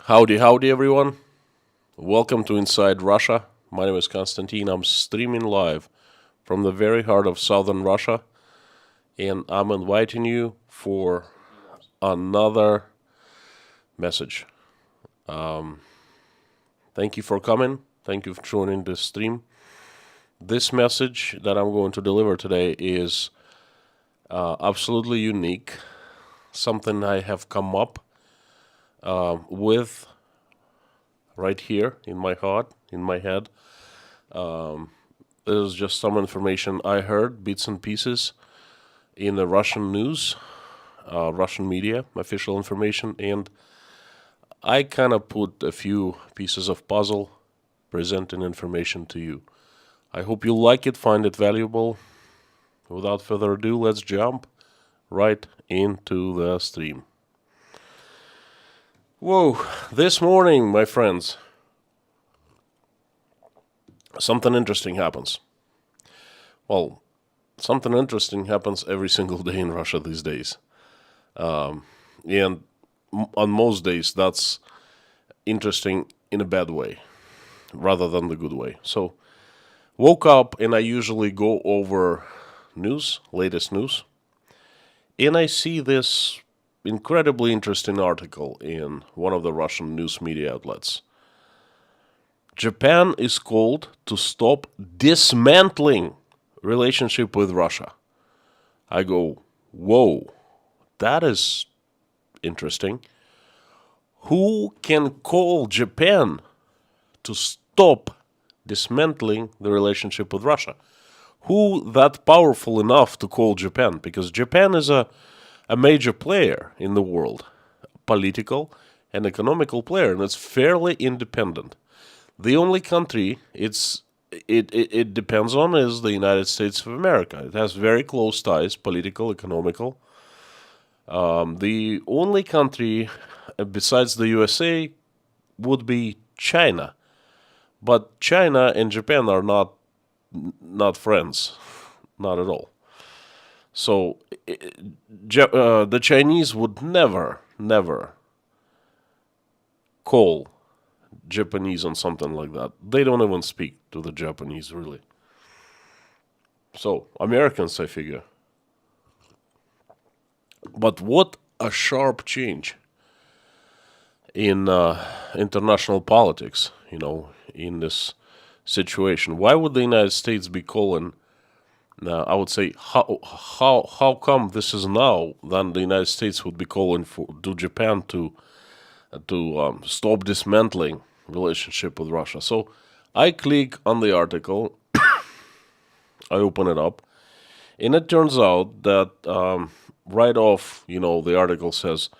Howdy, howdy, everyone. Welcome to Inside Russia. My name is Konstantin. I'm streaming live from the very heart of southern Russia, and I'm inviting you for another message. Thank you for coming. Thank you for joining this stream. This message that I'm going to deliver today is absolutely unique, something I have come up with right here in my heart, in my head. This is just some information I heard, bits and pieces, in the Russian news, Russian media, official information, and I kind of put a few pieces of puzzle, presenting information to you. I hope you like it, find it valuable. Without further ado, let's jump right into the stream. Whoa, this morning, my friends, something interesting happens. Well, something interesting happens every single day in Russia these days. And on most days, that's interesting in a bad way, rather than the good way. So, woke up and I usually go over news, latest news, and I see this incredibly interesting article in one of the Russian news media outlets. Japan is called to stop dismantling relationship with Russia. I go, whoa, that is interesting. Who can call Japan to stop dismantling the relationship with Russia? Who that powerful enough to call Japan? Because Japan is a major player in the world, political and economical player, and it's fairly independent. The only country it depends on is the United States of America. It has very close ties, political, economical. The only country besides the USA would be China, but China and Japan are not friends, not at all. So the Chinese would never call Japanese on something like that. They don't even speak to the Japanese, really. So, Americans, I figure. But what a sharp change in international politics, in this situation. Why would the United States be calling? I would say, how come this is now? Then the United States would be calling to Japan to stop dismantling relationship with Russia. So I click on the article, I open it up, and it turns out that right off, the article says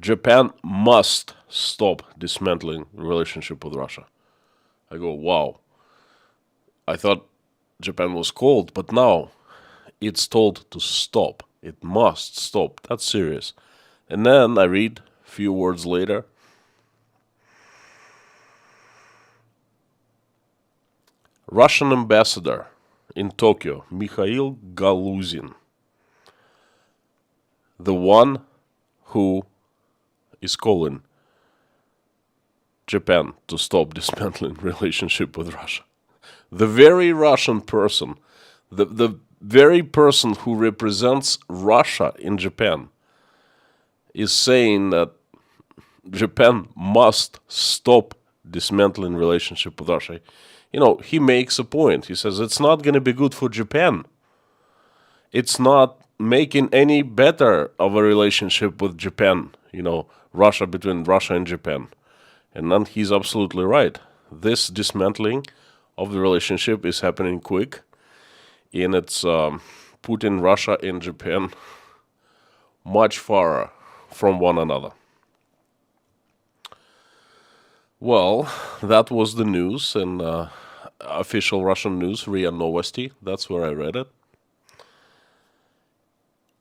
Japan must stop dismantling relationship with Russia. I go, wow. I thought Japan was called, but now it's told to stop. It must stop. That's serious. And then I read a few words later. Russian ambassador in Tokyo, Mikhail Galuzin, the one who is calling Japan to stop dismantling relationship with Russia. The very Russian person, the very person who represents Russia in Japan is saying that Japan must stop dismantling relationship with Russia. He makes a point. He says it's not going to be good for Japan. It's not making any better of a relationship with Japan, Russia, between Russia and Japan. And then he's absolutely right. This dismantling of the relationship is happening quick, and it's putting Russia and Japan much farther from one another. Well, that was the news, and official Russian news, RIA Novosti. That's where I read it.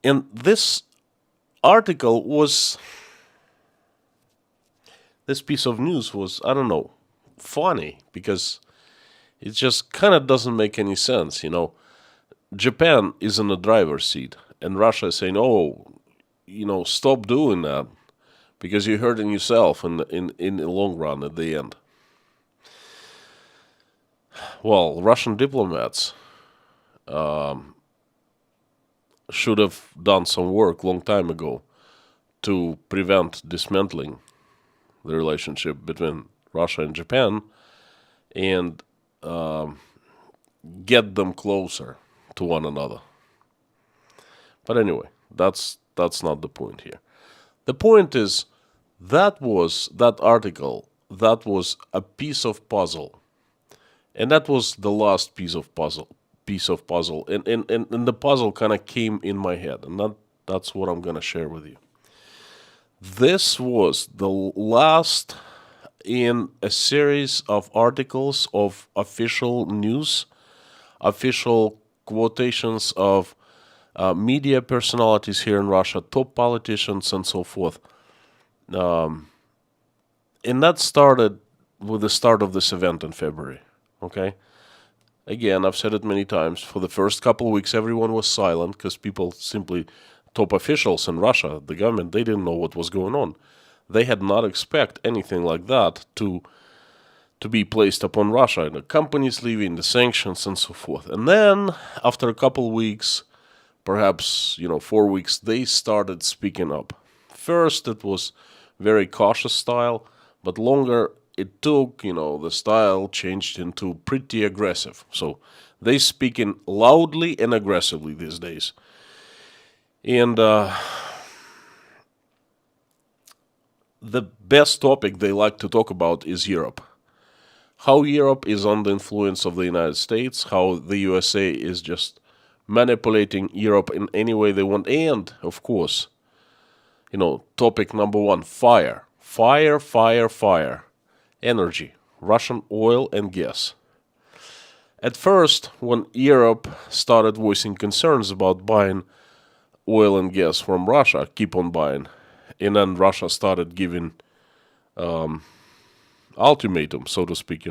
And this article this piece of news was, I don't know, funny, because it just kind of doesn't make any sense, Japan is in the driver's seat, and Russia is saying, stop doing that. because you're hurting yourself in the long run at the end. Well, Russian diplomats should have done some work long time ago to prevent dismantling the relationship between Russia and Japan and get them closer to one another. But anyway, that's not the point here. The point is that article, that was a piece of puzzle. And that was the last piece of puzzle. And the puzzle kind of came in my head. And that's what I'm going to share with you. This was the last in a series of articles of official news, official quotations of media personalities here in Russia, top politicians, and so forth. And that started with the start of this event in February. Okay? Again, I've said it many times. For the first couple of weeks, everyone was silent because people simply, top officials in Russia, the government, they didn't know what was going on. They had not expect anything like that to be placed upon Russia. And the companies leaving, the sanctions, and so forth. And then, after a couple of weeks, perhaps 4 weeks, they started speaking up. First, it was very cautious style, but longer it took, the style changed into pretty aggressive. So they speaking loudly and aggressively these days. And the best topic they like to talk about is Europe. How Europe is under influence of the United States, how the USA is just manipulating Europe in any way they want. And, of course, topic number one, fire. Fire, fire, fire. Energy. Russian oil and gas. At first, when Europe started voicing concerns about buying oil and gas from Russia, keep on buying, and then Russia started giving ultimatum, so to speak,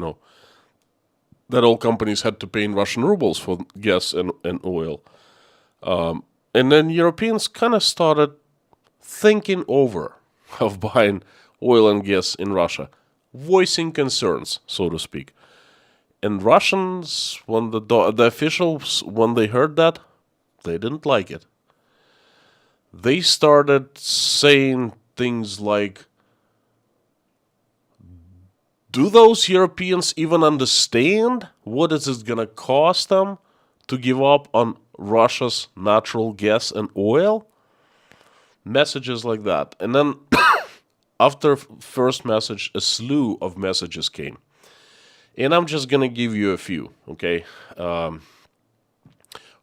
that all companies had to pay in Russian rubles for gas and oil. And then Europeans kind of started thinking over of buying oil and gas in Russia, voicing concerns, so to speak. And Russians, when the officials, when they heard that, they didn't like it. They started saying things like, do those Europeans even understand what is it going to cost them to give up on Russia's natural gas and oil? Messages like that. And then after first message, a slew of messages came. And I'm just going to give you a few, okay?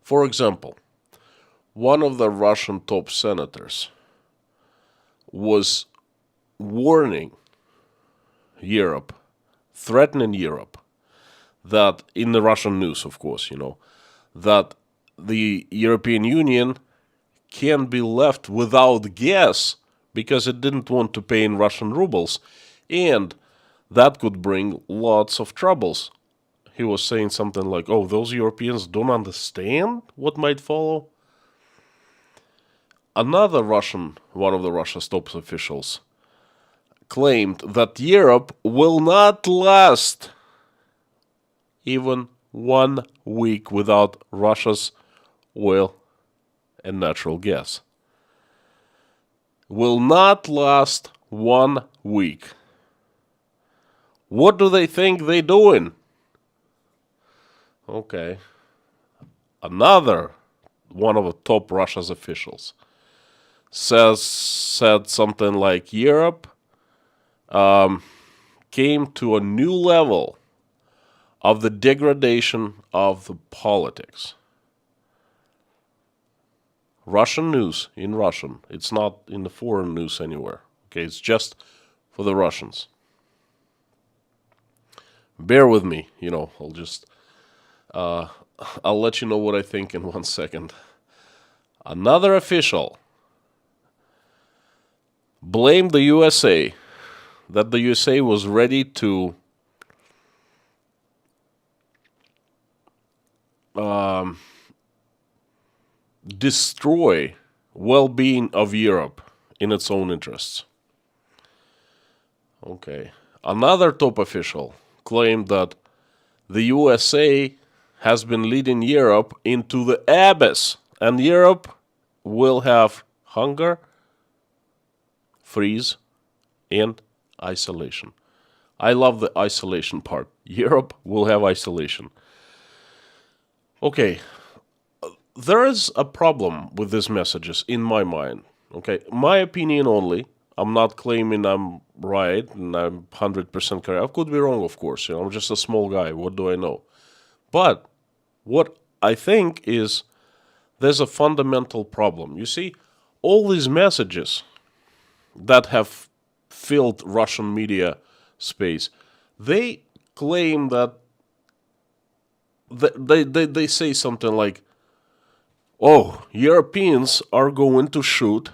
For example, one of the Russian top senators was warning Europe, threatening Europe, that in the Russian news, of course, that the European Union can be left without gas because it didn't want to pay in Russian rubles, and that could bring lots of troubles. He was saying something like, oh, those Europeans don't understand what might follow. Another one of the Russia's top officials, claimed that Europe will not last even 1 week without Russia's oil and natural gas. Will not last 1 week. What do they think they're doing? Okay. Another one of the top Russia's officials said something like Europe came to a new level of the degradation of the politics. Russian news in Russian. It's not in the foreign news anywhere. Okay, it's just for the Russians. Bear with me, I'll just I'll let you know what I think in 1 second. Another official blamed the USA, that the USA was ready to destroy well-being of Europe in its own interests. Okay. Another top official claimed that the USA has been leading Europe into the abyss, and Europe will have hunger, freeze, and isolation. I love the isolation part. Europe will have isolation. Okay, there is a problem with these messages in my mind. Okay, my opinion only. I'm not claiming I'm right and I'm 100% correct. I could be wrong, of course. I'm just a small guy. What do I know? But what I think is there's a fundamental problem. You see, all these messages that have filled Russian media space, they claim that they say something like, oh, Europeans are going to shoot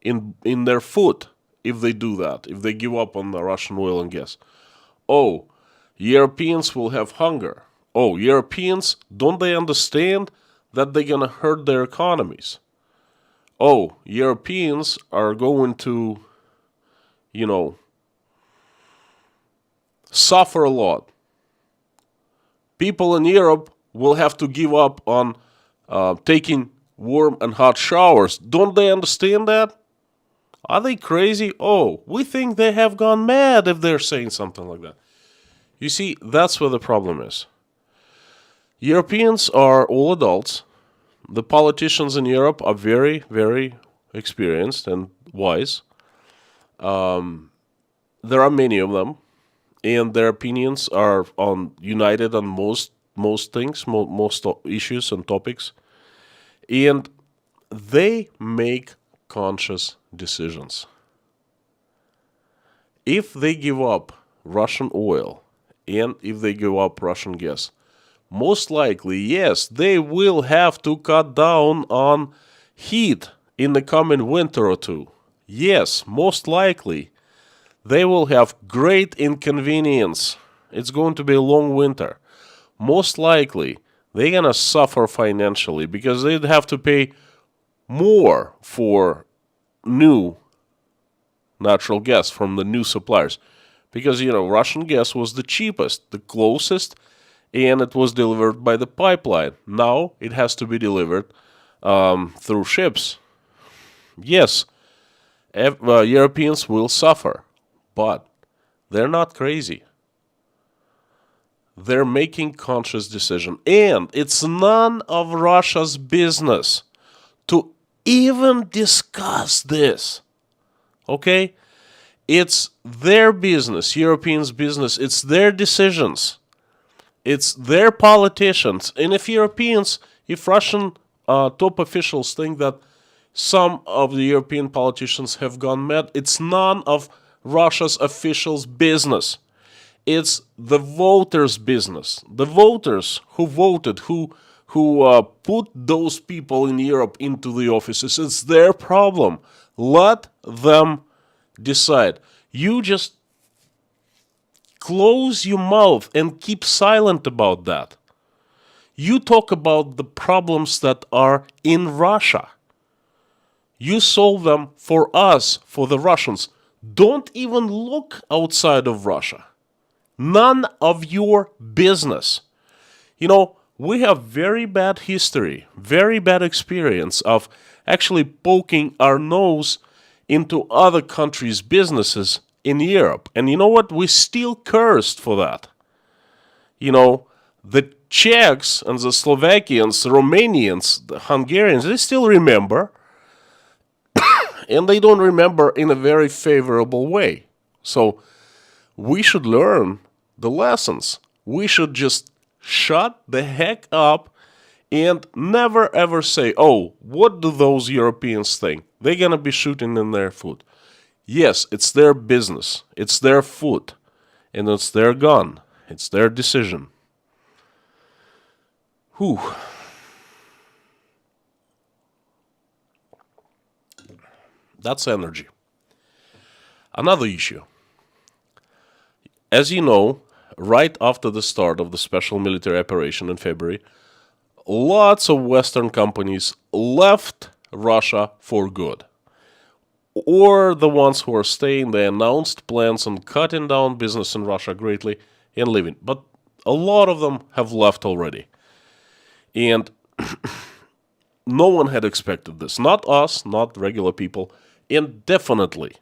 in their foot if they do that, if they give up on the Russian oil and gas. Oh, Europeans will have hunger. Oh, Europeans, don't they understand that they're going to hurt their economies? Oh, Europeans are going to, suffer a lot. People in Europe will have to give up on taking warm and hot showers. Don't they understand that? Are they crazy? Oh, we think they have gone mad if they're saying something like that. You see, that's where the problem is. Europeans are all adults. The politicians in Europe are very, very experienced and wise. There are many of them, and their opinions are united on most things, most issues and topics, and they make conscious decisions. If they give up Russian oil and if they give up Russian gas, most likely, yes, they will have to cut down on heat in the coming winter or two. Yes, most likely, they will have great inconvenience. It's going to be a long winter. Most likely, they're going to suffer financially because they'd have to pay more for new natural gas from the new suppliers. Because, Russian gas was the cheapest, the closest, and it was delivered by the pipeline. Now it has to be delivered through ships. Yes, Europeans will suffer, but they're not crazy. They're making conscious decision, and it's none of Russia's business to even discuss this. Okay? It's their business, Europeans' business. It's their decisions. It's their politicians. And if Russian top officials think that some of the European politicians have gone mad, it's none of Russia's officials' business. It's the voters' business. The voters who voted, who put those people in Europe into the offices, it's their problem. Let them decide. You just close your mouth and keep silent about that. You talk about the problems that are in Russia. You solve them for us, for the Russians. Don't even look outside of Russia. None of your business. We have very bad history, very bad experience of actually poking our nose into other countries' businesses in Europe. And you know what? We're still cursed for that. The Czechs and the Slovakians, the Romanians, the Hungarians, they still remember. And they don't remember in a very favorable way. So we should learn the lessons. We should just shut the heck up and never ever say, oh, what do those Europeans think? They're going to be shooting in their foot. Yes, it's their business. It's their foot. And it's their gun. It's their decision. Whew. That's energy. Another issue. As you know, right after the start of the special military operation in February, lots of Western companies left Russia for good. or the ones who are staying, they announced plans on cutting down business in Russia greatly and leaving. But a lot of them have left already. And no one had expected this. Not us, not regular people. And definitely,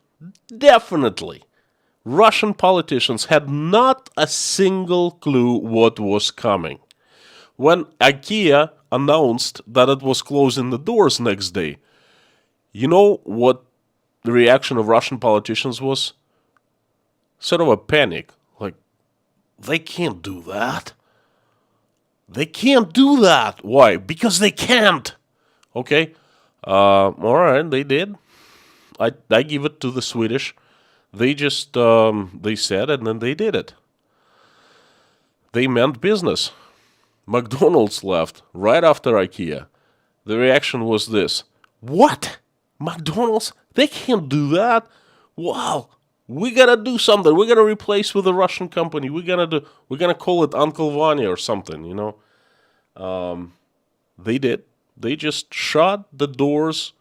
Russian politicians had not a single clue what was coming. When IKEA announced that it was closing the doors next day, you know what the reaction of Russian politicians was? Sort of a panic. Like, they can't do that. They can't do that. Why? Because they can't. Okay? All right, they did. I give it to the Swedish. They just, they said it and then they did it. They meant business. McDonald's left right after IKEA. The reaction was this. What? McDonald's? They can't do that? Wow. We gotta do something. We're gonna replace with a Russian company. We're gonna call it Uncle Vanya or something, you know. They did. They just shut the doors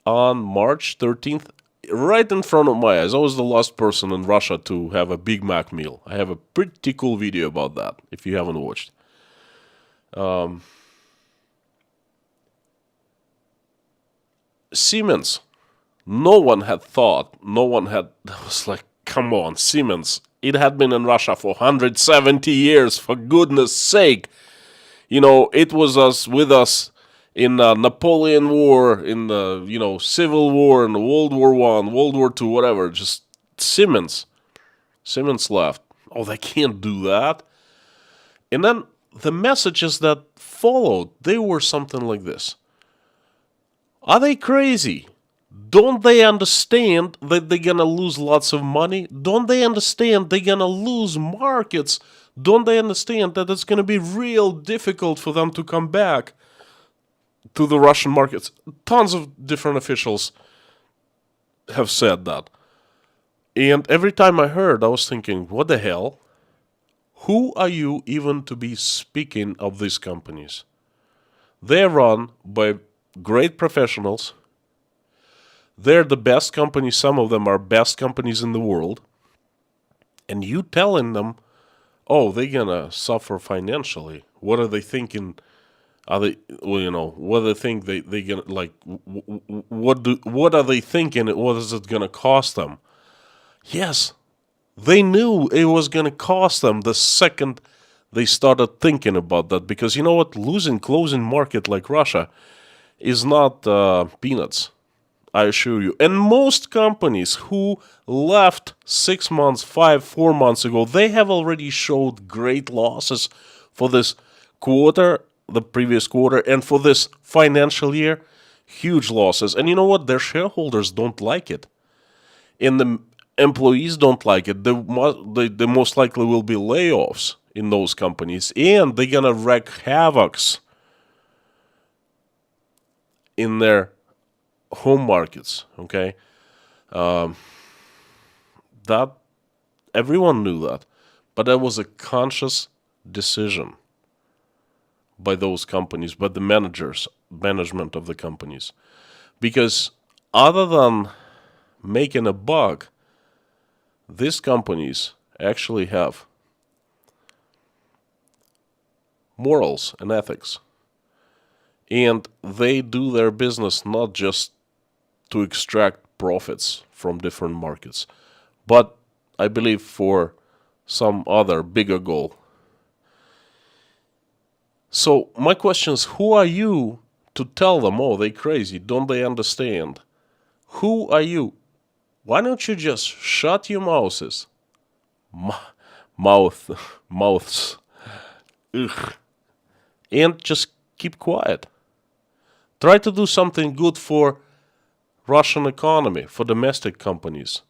on March 13th, right in front of my eyes. I was the last person in Russia to have a Big Mac meal. I have a pretty cool video about that, if you haven't watched. Siemens. No one had thought, was like, come on, Siemens. It had been in Russia for 170 years, for goodness sake. You know, it was with us in the Napoleon War, in the, Civil War, in the World War I, World War II, whatever. Just Siemens. Siemens left. Oh, they can't do that. And then the messages that followed, they were something like this. Are they crazy? Don't they understand that they're gonna lose lots of money? Don't they understand they're gonna lose markets? Don't they understand that it's gonna be real difficult for them to come back to the Russian markets? Tons of different officials have said that. And every time I heard, I was thinking, what the hell? Who are you even to be speaking of these companies? They're run by great professionals. They're the best companies. Some of them are best companies in the world. And you telling them, oh, they're going to suffer financially. What are they thinking? Are they, what do they think they're going to, like, what are they thinking? What is it going to cost them? Yes, they knew it was going to cost them the second they started thinking about that. Because you know what? Losing closing market like Russia is not peanuts, I assure you. And most companies who left 6 months, 4 months ago, they have already showed great losses for this quarter, the previous quarter, and for this financial year, huge losses. And you know what? Their shareholders don't like it. And the employees don't like it. There most likely will be layoffs in those companies, and they're going to wreak havocs in their home markets, okay? That everyone knew that, but that was a conscious decision by those companies, by the management of the companies. Because other than making a buck, these companies actually have morals and ethics. And they do their business not just to extract profits from different markets, but I believe for some other bigger goal. So my question is, who are you to tell them, oh, they crazy, don't they understand? Who are you? Why don't you just shut your mouths? Mouths. Ugh. And just keep quiet. Try to do something good for Russian economy, for domestic companies.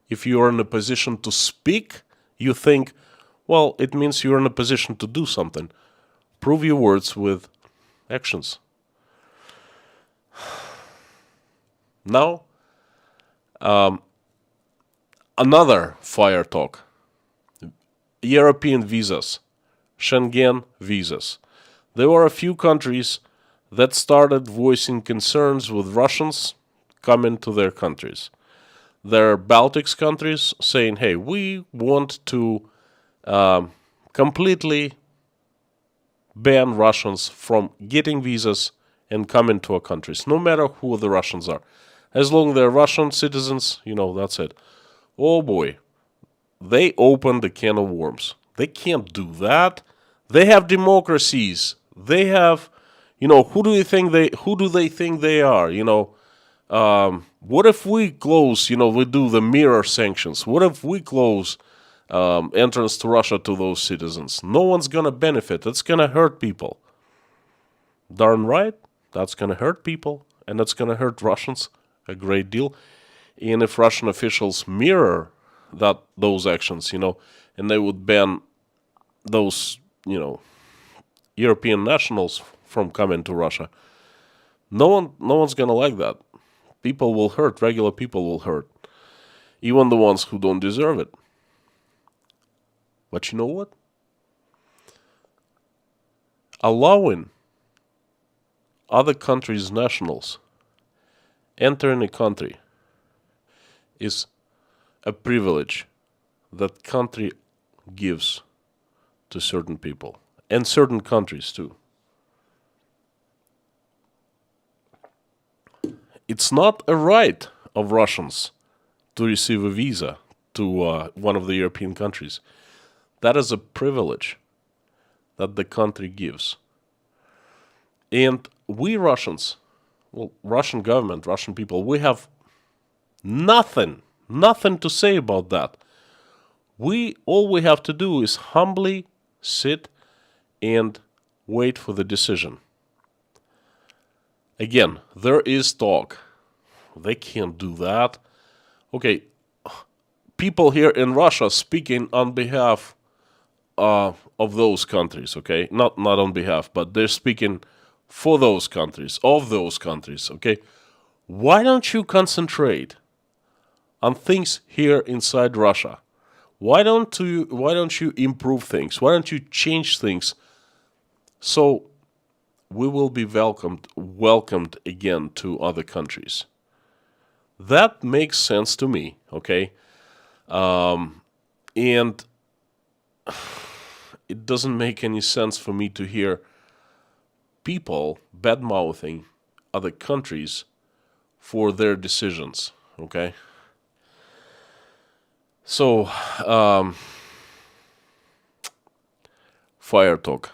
If you are in a position to speak, you think, well, it means you're in a position to do something. Prove your words with actions. Now, another fire talk. European visas, Schengen visas. There were a few countries that started voicing concerns with Russians come into their countries. There are Baltics countries saying, hey, we want to completely ban Russians from getting visas and coming to our countries, no matter who the Russians are. As long as they're Russian citizens, that's it. Oh boy, they opened the can of worms. They can't do that. They have democracies. They have, who do they think they are? What if we close, we do the mirror sanctions? What if we close entrance to Russia to those citizens? No one's going to benefit. It's going to hurt people. Darn right. That's going to hurt people. And that's going to hurt Russians a great deal. And if Russian officials mirror those actions, and they would ban those, European nationals from coming to Russia, no one's going to like that. People will hurt. Regular people will hurt. Even the ones who don't deserve it. But you know what? Allowing other countries' nationals entering a country is a privilege that country gives to certain people. And certain countries too. It's not a right of Russians to receive a visa to one of the European countries. That is a privilege that the country gives. And we Russians, Russian government, Russian people, we have nothing to say about that. All we have to do is humbly sit and wait for the decision. Again, there is talk. They can't do that. Okay, people here in Russia speaking on behalf of those countries, okay? Not on behalf, but they're speaking for those countries, of those countries, okay? Why don't you concentrate on things here inside Russia? Why don't you improve things? Why don't you change things so we will be welcomed again to other countries? That makes sense to me, okay? And it doesn't make any sense for me to hear people bad-mouthing other countries for their decisions, okay? So, fire talk.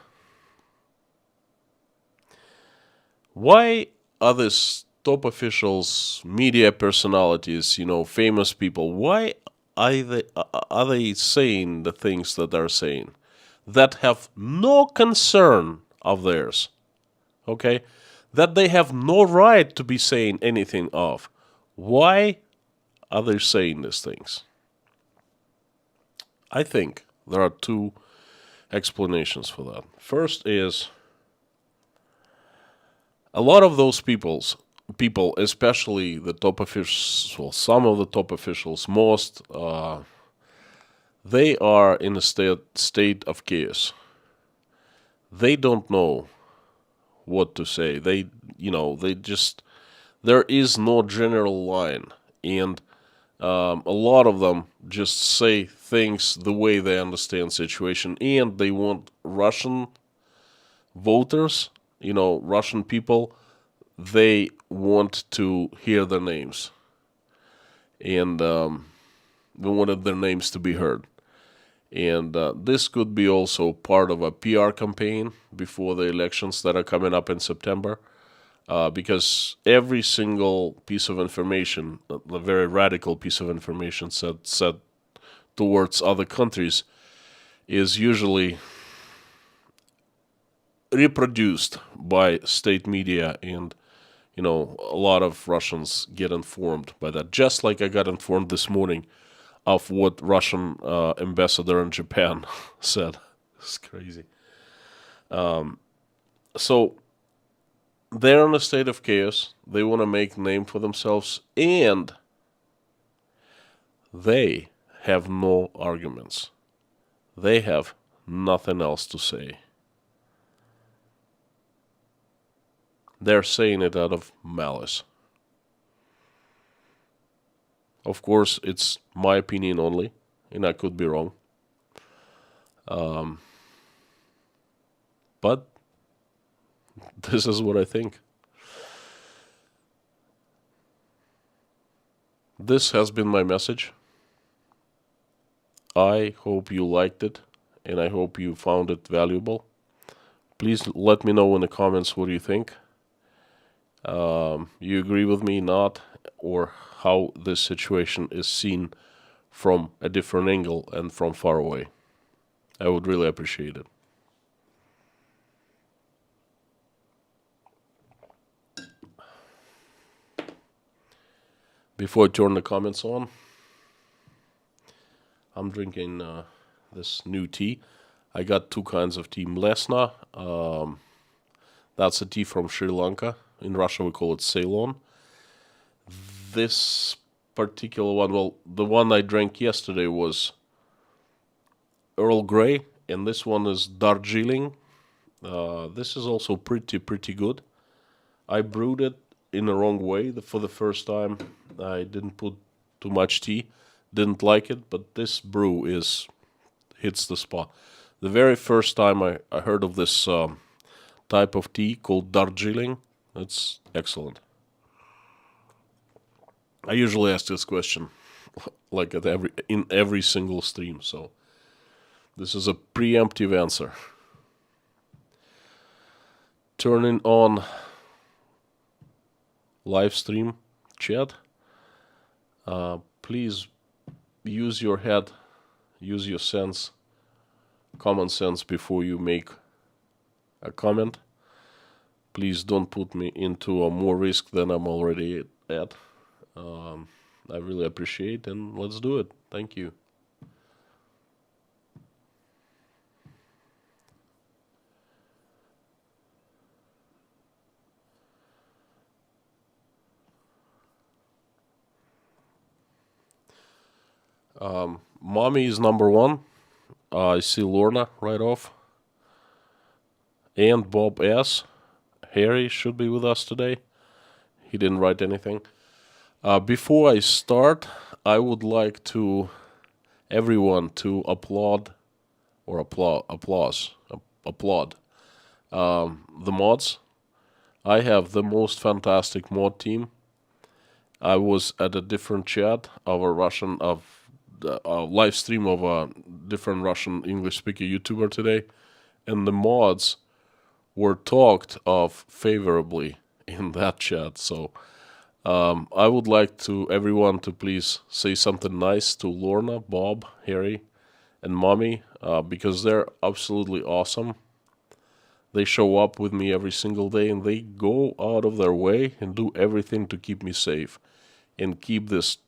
Why are these top officials, media personalities, famous people, why are they saying the things that they're saying that have no concern of theirs, okay? That they have no right to be saying anything of. Why are they saying these things? I think there are two explanations for that. First is a lot of those people, especially the top officials, well, some of the top officials, most, they are in a state of chaos. They don't know what to say. They just, there is no general line. And a lot of them just say things the way they understand situation. And they want Russian voters, Russian people, they want to hear their names. And they wanted their names to be heard. And this could be also part of a PR campaign before the elections that are coming up in September. Because every single piece of information, a very radical piece of information said towards other countries, is usually reproduced by state media, and a lot of Russians get informed by that. Just like I got informed this morning of what Russian ambassador in Japan said. It's crazy. So they're in a state of chaos. They want to make a name for themselves, and they have no arguments. They have nothing else to say. They're saying it out of malice. Of course, it's my opinion only, and I could be wrong. But this is what I think. This has been my message. I hope you liked it, and I hope you found it valuable. Please let me know in the comments what you think. You agree with me, not, or how this situation is seen from a different angle and from far away. I would really appreciate it. Before I turn the comments on, I'm drinking this new tea. I got two kinds of tea. Mlesna, that's a tea from Sri Lanka. In Russia, we call it Ceylon. This particular one, well, the one I drank yesterday was Earl Grey, and this one is Darjeeling. This is also pretty good. I brewed it in the wrong way for the first time. I didn't put too much tea. Didn't like it, but this brew hits the spot. The very first time I heard of this type of tea called Darjeeling, it's excellent. I usually ask this question like in every single stream, so this is a preemptive answer. Turning on live stream chat. Please use your head, use your sense, common sense before you make a comment. Please don't put me into a more risk than I'm already at. I really appreciate, and let's do it. Thank you. Mommy is number one. I see Lorna right off. And Bob S. Harry should be with us today. He didn't write anything. Before I start, I would like everyone to applaud the mods. I have the most fantastic mod team. I was at a different chat of a live stream of a different Russian English speaker YouTuber today, and the mods were talked of favorably in that chat. So I would like everyone to please say something nice to Lorna, Bob, Harry, and Mommy, because they're absolutely awesome. They show up with me every single day, and they go out of their way and do everything to keep me safe and keep this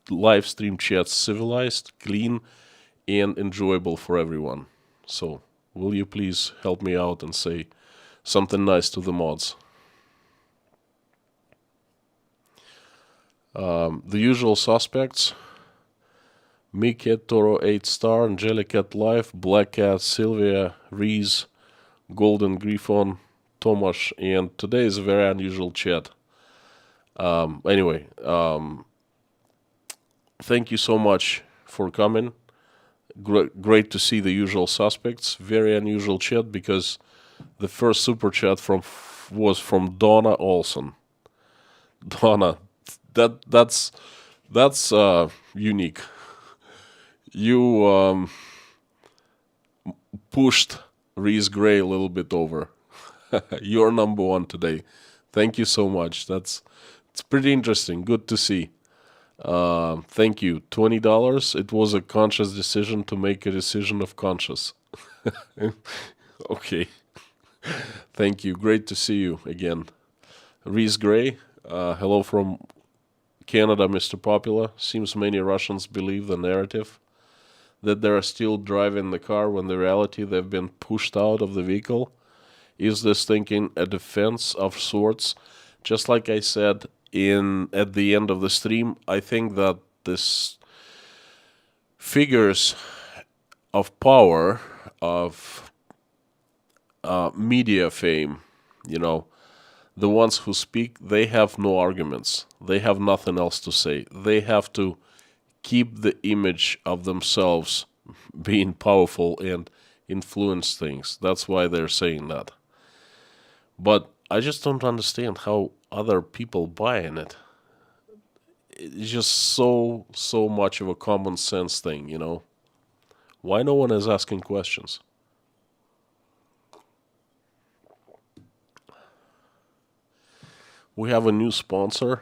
live stream chat civilized, clean, and enjoyable for everyone. So, will you please help me out and say something nice to the mods? The usual suspects: Miket, Toro 8-star, Angelicat Life, Black Cat, Sylvia, Reese, Golden Griffon, Tomasz, and today is a very unusual chat. Anyway, thank you so much for coming. Great to see the usual suspects. Very unusual chat because the first super chat was from Donna Olson. Donna, that's unique. You pushed Reese Gray a little bit over. You're number one today. Thank you so much. It's pretty interesting. Good to see. Thank you. $20. It was a conscious decision to make a decision of conscious. Okay. Thank you. Great to see you again. Reese Gray, hello from Canada, Mr. Popular. Seems many Russians believe the narrative that they are still driving the car when in reality they've been pushed out of the vehicle. Is this thinking a defense of sorts? Just like I said at the end of the stream, I think that this figures of power, of media fame, the ones who speak, they have no arguments. They have nothing else to say. They have to keep the image of themselves being powerful and influence things. That's why they're saying that. But I just don't understand how other people buy in it. It's just so much of a common sense thing, you know. Why no one is asking questions? We have a new sponsor,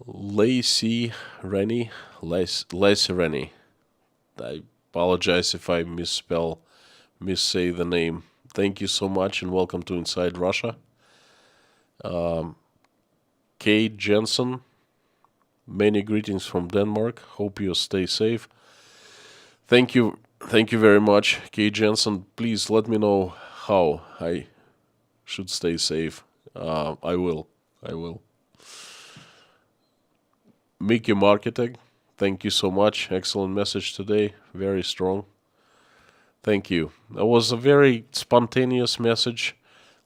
Lacey Rennie. Lacey Rennie. I apologize if I missay the name. Thank you so much and welcome to Inside Russia. Kate Jensen, many greetings from Denmark. Hope you stay safe. Thank you very much, Kate Jensen. Please let me know how I should stay safe. I will. Mickey Marketing, thank you so much. Excellent message today. Very strong. Thank you. That was a very spontaneous message.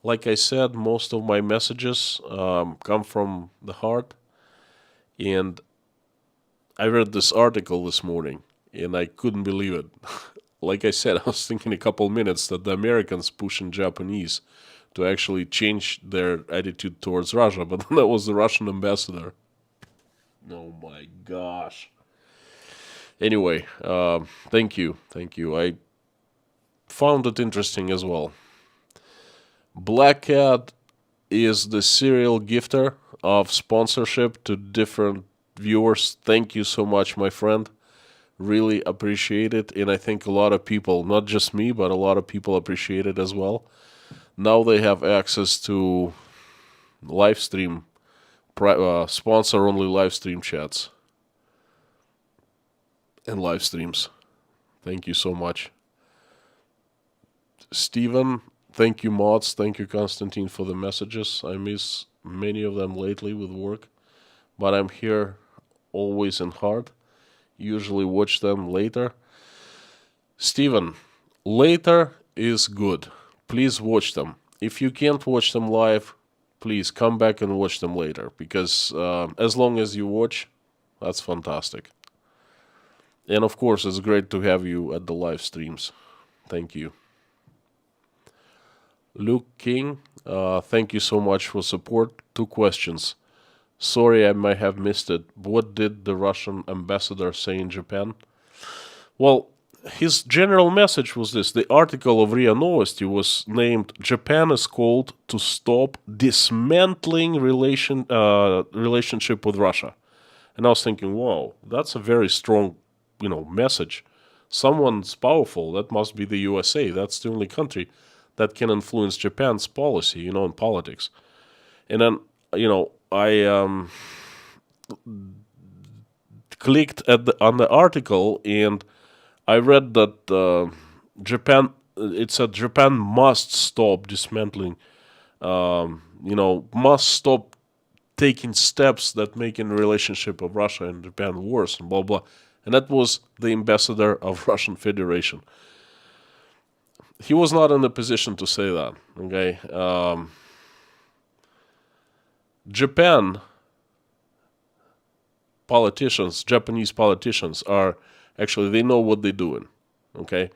Like I said, most of my messages come from the heart. And I read this article this morning, and I couldn't believe it. Like I said, I was thinking a couple minutes that the Americans pushing Japanese to actually change their attitude towards Russia, but that was the Russian ambassador. Oh my gosh. Anyway, thank you. I found it interesting as well. Black Cat is the serial gifter of sponsorship to different viewers. Thank you so much, my friend. Really appreciate it. And I think a lot of people, not just me, but a lot of people appreciate it as well. Now they have access to live stream, sponsor-only live stream chats and live streams. Thank you so much. Steven, thank you, mods. Thank you, Konstantin, for the messages. I miss many of them lately with work, but I'm here always in heart. Usually watch them later. Steven, later is good. Please watch them. If you can't watch them live, please come back and watch them later, because as long as you watch, that's fantastic. And of course, it's great to have you at the live streams. Thank you. Luke King, thank you so much for support. 2 questions. Sorry, I might have missed it. What did the Russian ambassador say in Japan? Well, his general message was this. The article of RIA Novosti was named "Japan is called to stop dismantling relationship with Russia." And I was thinking, wow, that's a very strong, message. Someone's powerful. That must be the USA. That's the only country that can influence Japan's policy, in politics. And then, I clicked on the article and I read that Japan. It said Japan must stop dismantling. Must stop taking steps that making the relationship of Russia and Japan worse and blah blah. And that was the ambassador of Russian Federation. He was not in a position to say that. Okay. Japanese politicians are actually, they know what they're doing. Okay.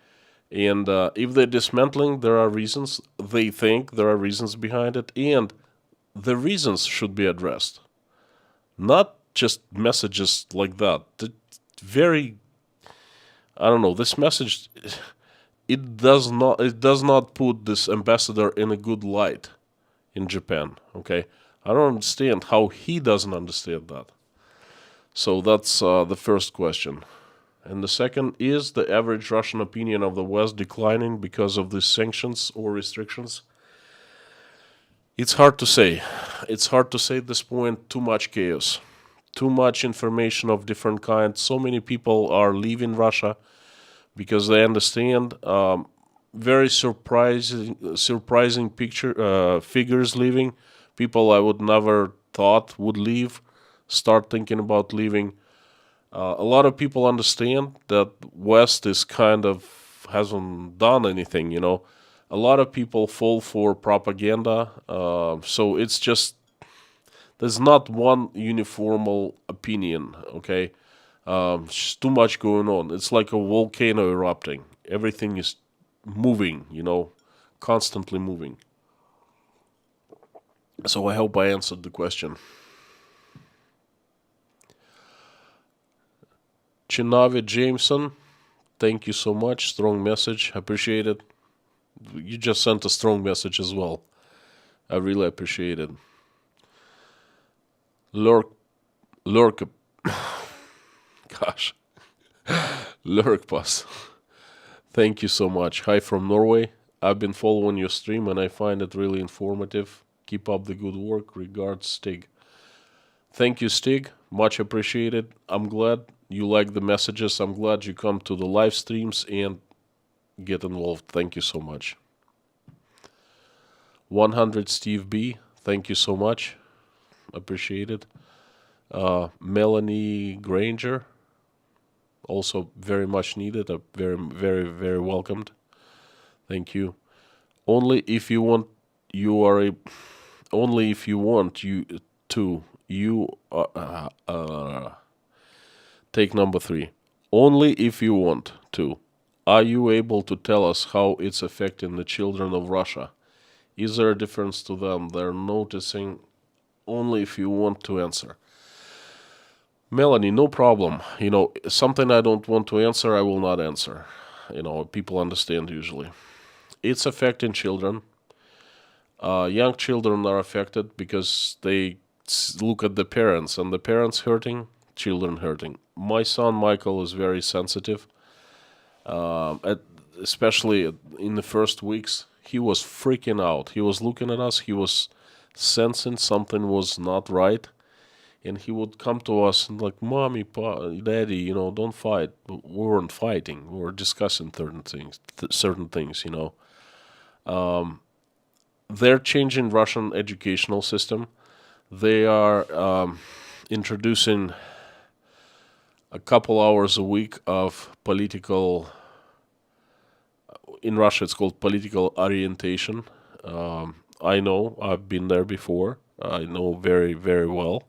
And if they're dismantling, there are reasons. They think there are reasons behind it. And the reasons should be addressed. Not just messages like that. This message, it does not put this ambassador in a good light in Japan. Okay. I don't understand how he doesn't understand that. So that's the first question. And the second, is the average Russian opinion of the West declining because of these sanctions or restrictions? It's hard to say. It's hard to say at this point. Too much chaos. Too much information of different kinds. So many people are leaving Russia because they understand. Very surprising figures leaving. People I would never thought would leave, start thinking about leaving. A lot of people understand that West is kind of hasn't done anything, A lot of people fall for propaganda. So it's just, there's not one uniformal opinion, okay? It's too much going on. It's like a volcano erupting. Everything is moving, constantly moving. So I hope I answered the question. Chinavi Jameson, thank you so much. Strong message. Appreciate it. You just sent a strong message as well. I really appreciate it. Lurk, gosh, Lurkpass. Thank you so much. Hi from Norway. I've been following your stream and I find it really informative. Keep up the good work. Regards, Stig. Thank you, Stig. Much appreciated. I'm glad you like the messages. I'm glad you come to the live streams and get involved. Thank you so much. 100 Steve B. Thank you so much. Appreciate it. Melanie Granger. Also very much needed. Very, very, very welcomed. Thank you. Only if you want, you are a. Only if you want you to. You take number 3. Only if you want to. Are you able to tell us how it's affecting the children of Russia? Is there a difference to them? They're noticing. Only if you want to answer. Melanie, no problem. Something I don't want to answer, I will not answer. People understand usually. It's affecting children. Young children are affected because they look at the parents, and the parents hurting, children hurting. My son Michael is very sensitive, especially in the first weeks. He was freaking out. He was looking at us. He was sensing something was not right. And he would come to us and like, Mommy, Daddy, don't fight. But we weren't fighting. We were discussing certain things. They're changing Russian educational system. They are introducing a couple hours a week of political. In Russia, it's called political orientation. I know. I've been there before. I know very, very well.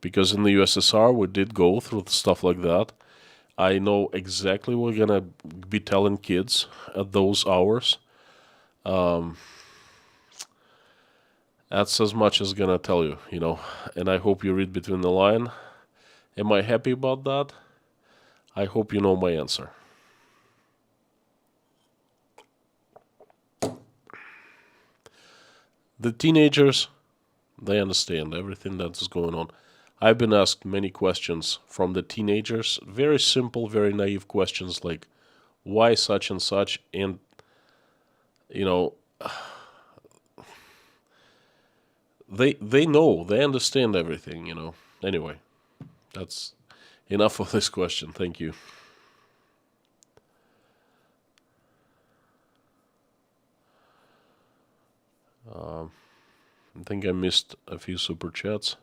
Because in the USSR, we did go through stuff like that. I know exactly what we're going to be telling kids at those hours. That's as much as going to tell you, And I hope you read between the line. Am I happy about that? I hope you know my answer. The teenagers, they understand everything that's going on. I've been asked many questions from the teenagers, very simple, very naive questions like, why such and such? And, they know, they understand everything, Anyway, that's enough of this question. Thank you. I think I missed a few super chats.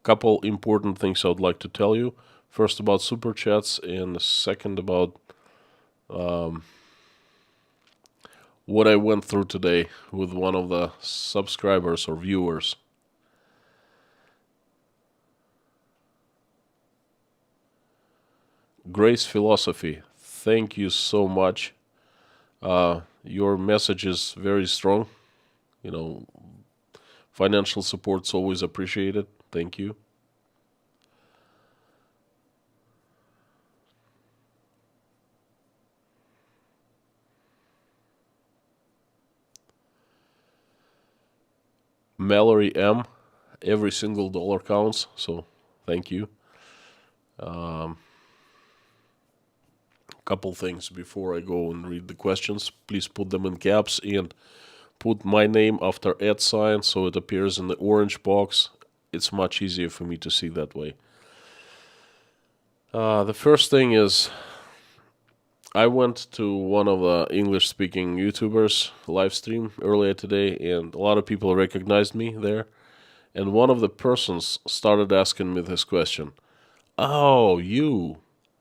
Couple important things I would like to tell you. First about super chats, and second about what I went through today with one of the subscribers or viewers. Grace Philosophy, thank you so much. Your message is very strong. Financial support's always appreciated. Thank you. Mallory M, every single dollar counts, so thank you. Couple things before I go and read the questions. Please put them in caps and put my name after @ sign so it appears in the orange box. It's much easier for me to see that way. The first thing is, I went to one of the English-speaking YouTubers live stream earlier today, and a lot of people recognized me there. And one of the persons started asking me this question. Oh, you.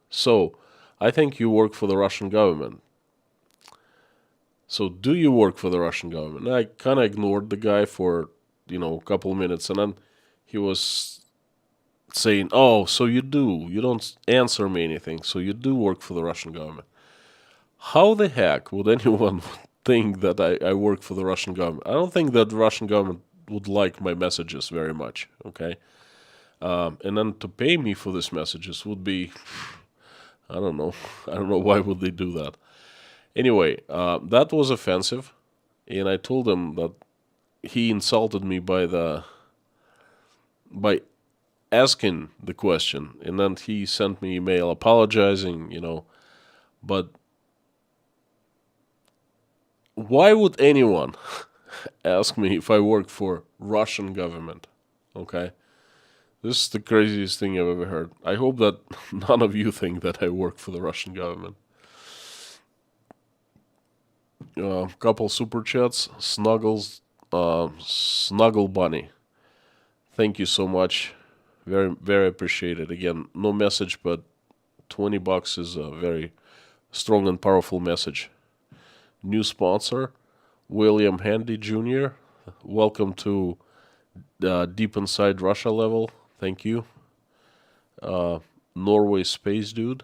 So, I think you work for the Russian government. So do you work for the Russian government? And I kind of ignored the guy for, a couple of minutes. And then he was saying, oh, so you do. You don't answer me anything. So you do work for the Russian government. How the heck would anyone think that I work for the Russian government? I don't think that the Russian government would like my messages very much, okay? And then to pay me for these messages would be, I don't know. I don't know why would they do that. Anyway, that was offensive, and I told him that he insulted me by asking the question, and then he sent me email apologizing, but why would anyone ask me if I work for Russian government? Okay? This is the craziest thing I've ever heard. I hope that none of you think that I work for the Russian government. Couple super chats. Snuggle Bunny. Thank you so much. Very, very appreciated. Again, no message, but $20 is a very strong and powerful message. New sponsor, William Handy Jr. Welcome to Deep Inside Russia level. Thank you. Norway Space Dude.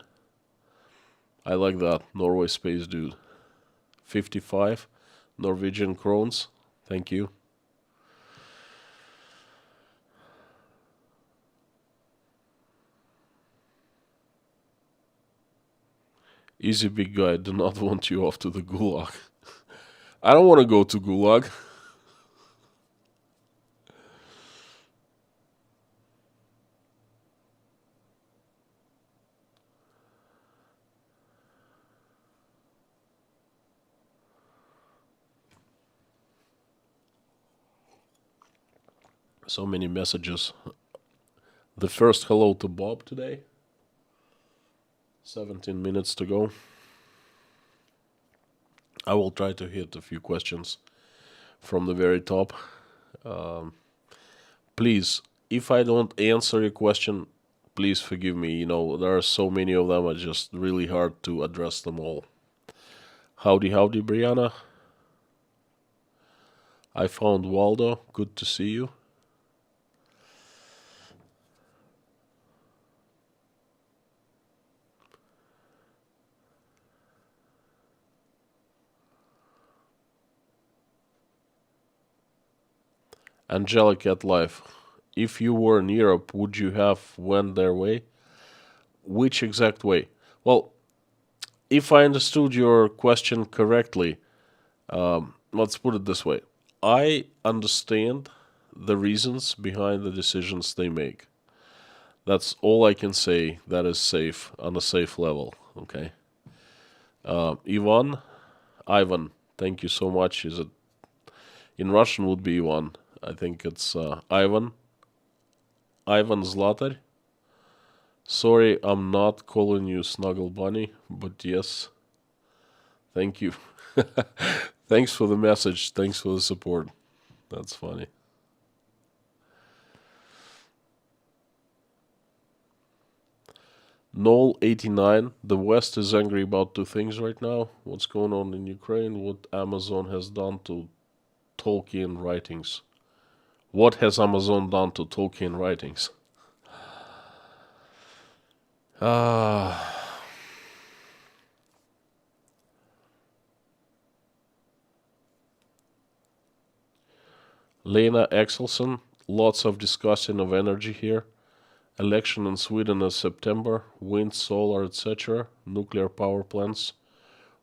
I like that. Norway Space Dude. 55 Norwegian krones. Thank you. Easy, big guy. Do not want you off to the gulag. I don't want to go to gulag. So many messages. The first hello to Bob today. 17 minutes to go. I will try to hit a few questions from the very top. Please, if I don't answer your question, please forgive me. There are so many of them, it's just really hard to address them all. Howdy, Brianna. I found Waldo. Good to see you. Angelic at Life. If you were in Europe, would you have went their way? Which exact way? Well, if I understood your question correctly, let's put it this way. I understand the reasons behind the decisions they make. That's all I can say that is safe, on a safe level, okay? Ivan, thank you so much. Is it in Russian would be Ivan. I think it's Ivan Zlatar. Sorry, I'm not calling you Snuggle Bunny, but yes. Thank you. Thanks for the message. Thanks for the support. That's funny. Noel89, the West is angry about two things right now. What's going on in Ukraine, what Amazon has done to Tolkien writings. What has Amazon done to Tolkien writings? Lena Axelson, lots of discussion of energy here. Election in Sweden in September, wind, solar, etc., nuclear power plants.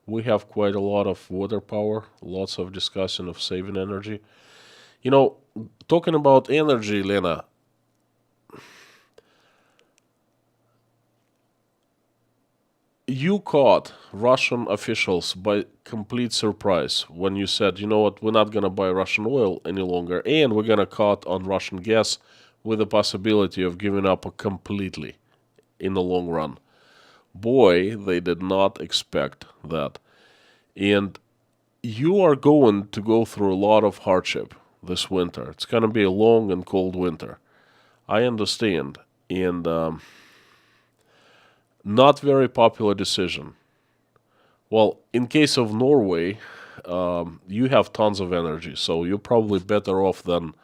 We have quite a lot of water power, lots of discussion of saving energy. Talking about energy, Lena, you caught Russian officials by complete surprise when you said, you know what, we're not going to buy Russian oil any longer, and we're going to cut on Russian gas with the possibility of giving up completely in the long run. Boy, they did not expect that. And you are going to go through a lot of hardship this winter. It's going to be a long and cold winter. I understand. And Not very popular decision. Well, in case of Norway, you have tons of energy, so you're probably better off than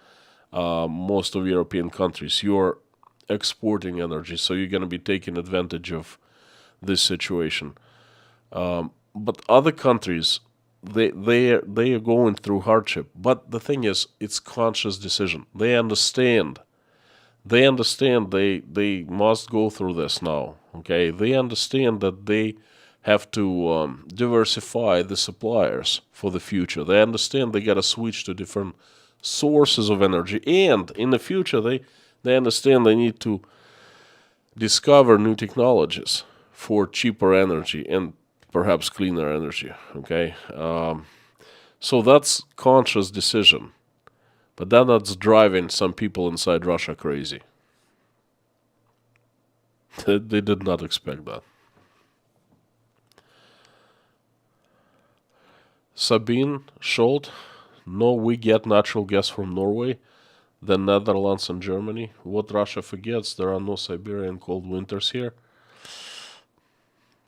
most of European countries. You're exporting energy, so you're going to be taking advantage of this situation. But other countries, they are going through hardship. But the thing is, it's conscious decision. They understand. They must go through this now. Okay, they understand that they have to diversify the suppliers for the future. They understand they got to switch to different sources of energy, and in the future they understand they need to discover new technologies for cheaper energy and perhaps cleaner energy. Okay, so that's conscious decision, but then that's driving some people inside Russia crazy. They did not expect that. Sabine Scholt, no, we get natural gas from Norway, the Netherlands and Germany. What Russia forgets, there are no Siberian cold winters here.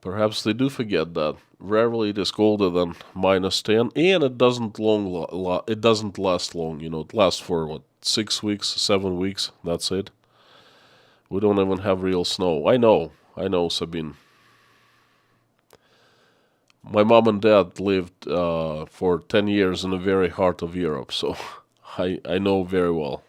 Perhaps they do forget that. Rarely it is colder than -10, and it doesn't it doesn't last long. It lasts for what, 6 weeks, 7 weeks. That's it. We don't even have real snow. I know, Sabine. My mom and dad lived for 10 years in the very heart of Europe, so I know very well.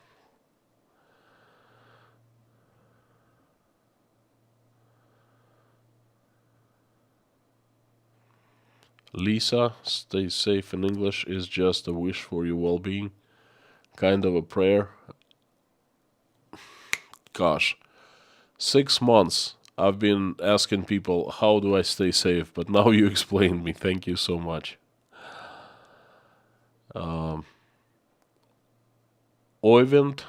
Lisa, stay safe in English is just a wish for your well being, kind of a prayer. Gosh, 6 months I've been asking people, how do I stay safe? But now you explained me. Thank you so much. Oyvind,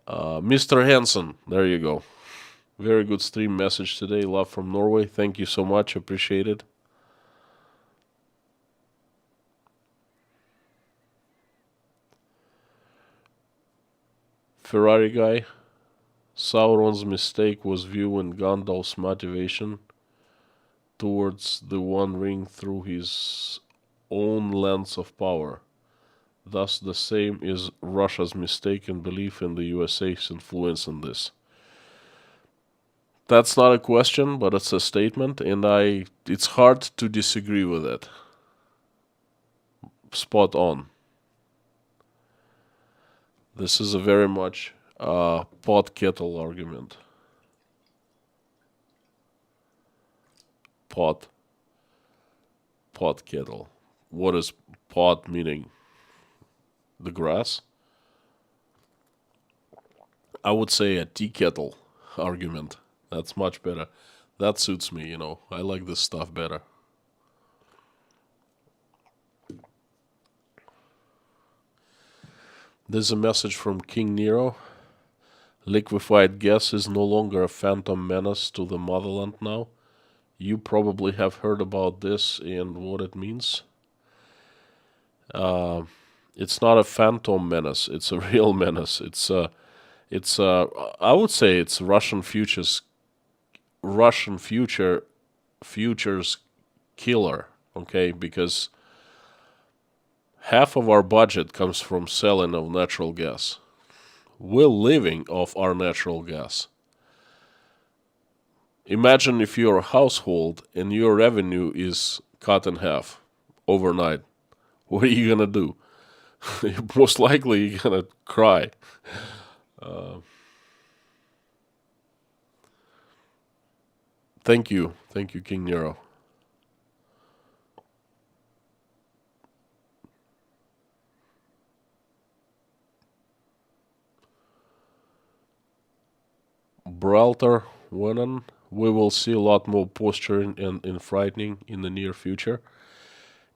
Mr. Hansen, there you go. Very good stream message today. Love from Norway. Thank you so much. Appreciate it. Ferrari guy, Sauron's mistake was viewing Gandalf's motivation towards the One Ring through his own lens of power. Thus, the same is Russia's mistaken belief in the USA's influence in this. That's not a question, but it's a statement, and it's hard to disagree with it. Spot on. This is a very much pot kettle argument. Pot, pot kettle. What is pot meaning? The grass? I would say a tea kettle argument. That's much better. That suits me, I like this stuff better. There's a message from King Nero. Liquefied gas is no longer a phantom menace to the motherland now. You probably have heard about this and what it means. It's not a phantom menace. It's a real menace. I would say it's Russian futures killer. Okay, because half of our budget comes from selling of natural gas. We're living off our natural gas. Imagine if you're a household and your revenue is cut in half overnight. What are you gonna do? Most likely you're gonna cry. Thank you, King Nero. Bralter Wenan, we will see a lot more posturing and frightening in the near future.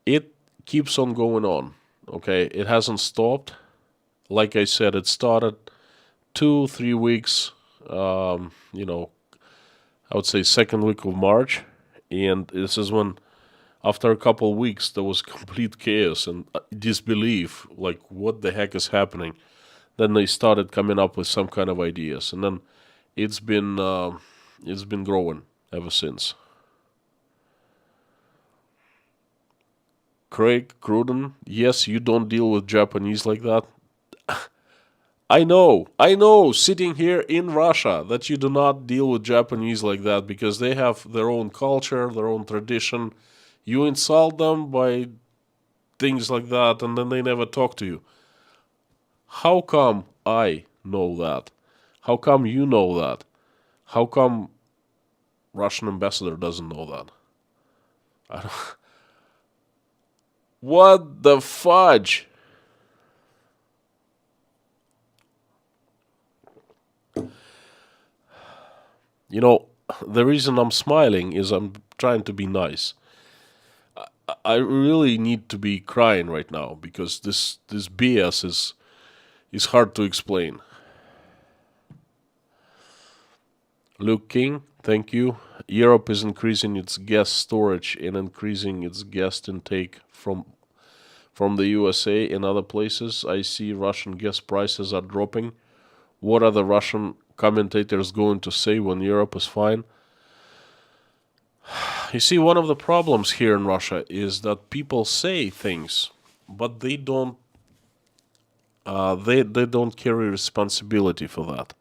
It keeps on going on. Okay, it hasn't stopped. Like I said, it started 2 3 weeks. I would say second week of March, and this is when, after a couple of weeks, there was complete chaos and disbelief. Like, what the heck is happening? Then they started coming up with some kind of ideas, and then it's been it's been growing ever since. Craig Cruden, yes, you don't deal with Japanese like that. I know, sitting here in Russia, that you do not deal with Japanese like that because they have their own culture, their own tradition. You insult them by things like that, and then they never talk to you. How come I know that? How come you know that? How come Russian ambassador doesn't know that? I don't, what the fudge? You know, the reason I'm smiling is I'm trying to be nice. I really need to be crying right now because this BS is hard to explain. Luke King, thank you. Europe is increasing its gas storage and increasing its gas intake from the USA and other places. I see Russian gas prices are dropping. What are the Russian commentators going to say when Europe is fine? You see, one of the problems here in Russia is that people say things, but they don't they don't carry responsibility for that.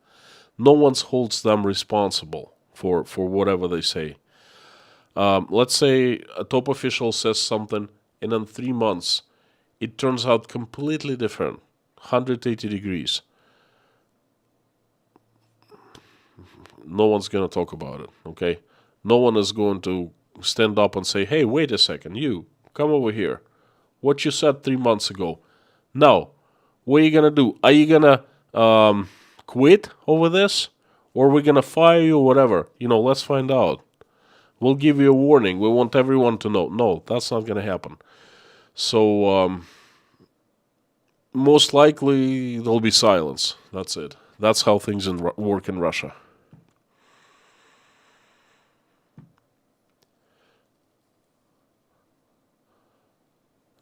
No one holds them responsible for whatever they say. Let's say a top official says something, and in 3 months, it turns out completely different, 180 degrees. No one's going to talk about it, okay? No one is going to stand up and say, hey, wait a second, you, come over here. What you said 3 months ago. Now, what are you going to do? Are you going to quit over this? Or are we going to fire you or whatever? Let's find out. We'll give you a warning. We want everyone to know. No, that's not going to happen. So, most likely, there'll be silence. That's it. That's how things work in Russia.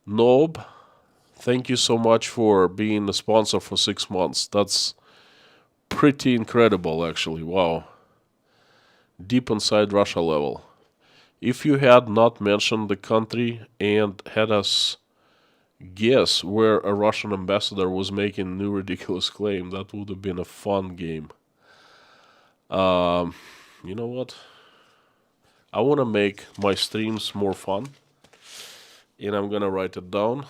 Nob, thank you so much for being a sponsor for 6 months. That's pretty incredible, actually. Wow. Deep inside Russia level. If you had not mentioned the country and had us guess where a Russian ambassador was making new ridiculous claim, that would have been a fun game. You know what? I want to make my streams more fun, and I'm gonna write it down.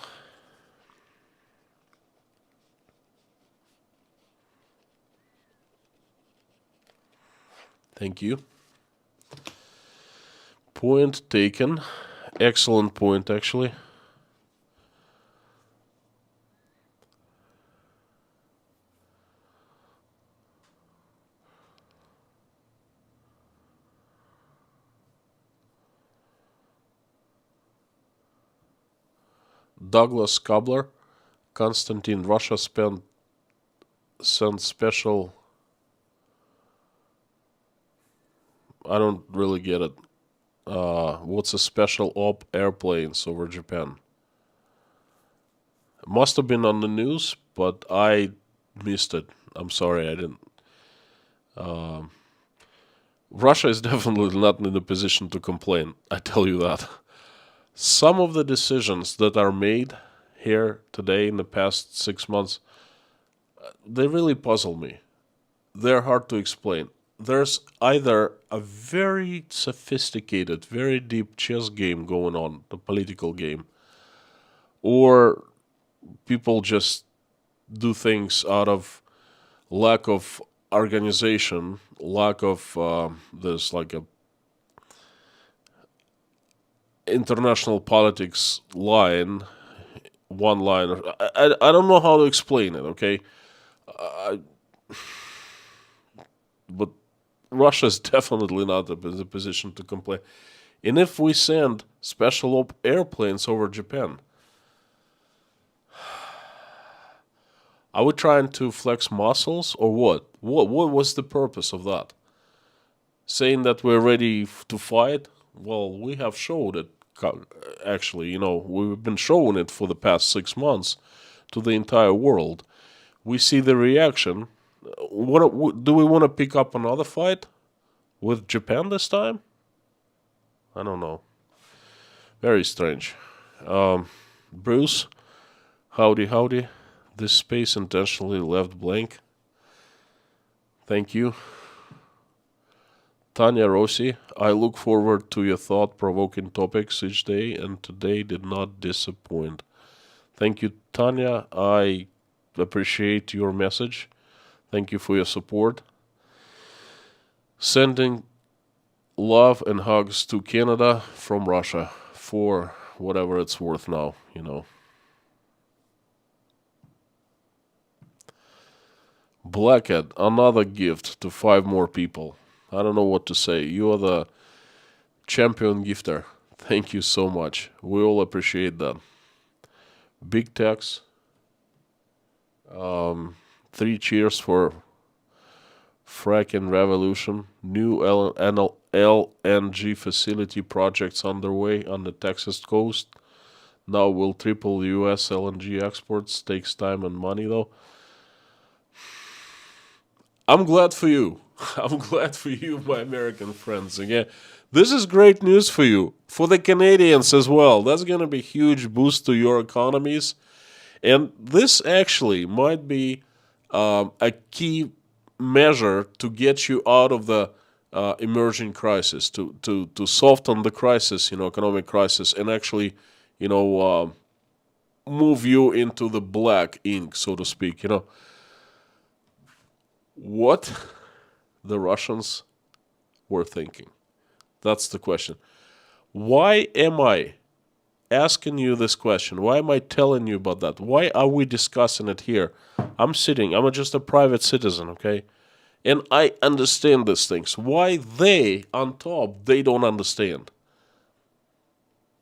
Thank you. Point taken. Excellent point, actually. Douglas Cobbler. Konstantin, Russia sent special. I don't really get it. What's a special op airplanes over Japan? It must have been on the news, but I missed it. I'm sorry, I didn't. Russia is definitely not in a position to complain. I tell you that. Some of the decisions that are made here today in the past 6 months, they really puzzle me. They're hard to explain. There's either a very sophisticated, very deep chess game going on, the political game, or people just do things out of lack of organization, lack of there's like a international politics line, one line. I don't know how to explain it, okay? But Russia's definitely not in the position to complain. And if we send special op airplanes over Japan, are we trying to flex muscles or what? What was the purpose of that? Saying that we're ready to fight? Well, we have showed it. Actually, we've been showing it for the past 6 months to the entire world. We see the reaction. Do we want to pick up another fight? With Japan this time? I don't know. Very strange. Bruce, howdy, howdy. This space intentionally left blank. Thank you. Tanya Rossi, I look forward to your thought-provoking topics each day, and today did not disappoint. Thank you, Tanya. I appreciate your message. Thank you for your support. Sending love and hugs to Canada from Russia for whatever it's worth now, Blackhead, another gift to 5 more people. I don't know what to say. You are the champion gifter. Thank you so much. We all appreciate that. Big Tex. 3 cheers for fracking revolution. New LNG facility projects underway on the Texas coast. Now will triple U.S. LNG exports. Takes time and money though. I'm glad for you. I'm glad for you, my American friends. Again, this is great news for you. For the Canadians as well. That's going to be a huge boost to your economies. And this actually might be a key measure to get you out of the emerging crisis, to soften the crisis, economic crisis, and actually, move you into the black ink, so to speak, What the Russians were thinking. That's the question. Why am I asking you this question? Why am I telling you about that? Why are we discussing it here? I'm just a private citizen, okay? And I understand these things. Why they, on top, they don't understand?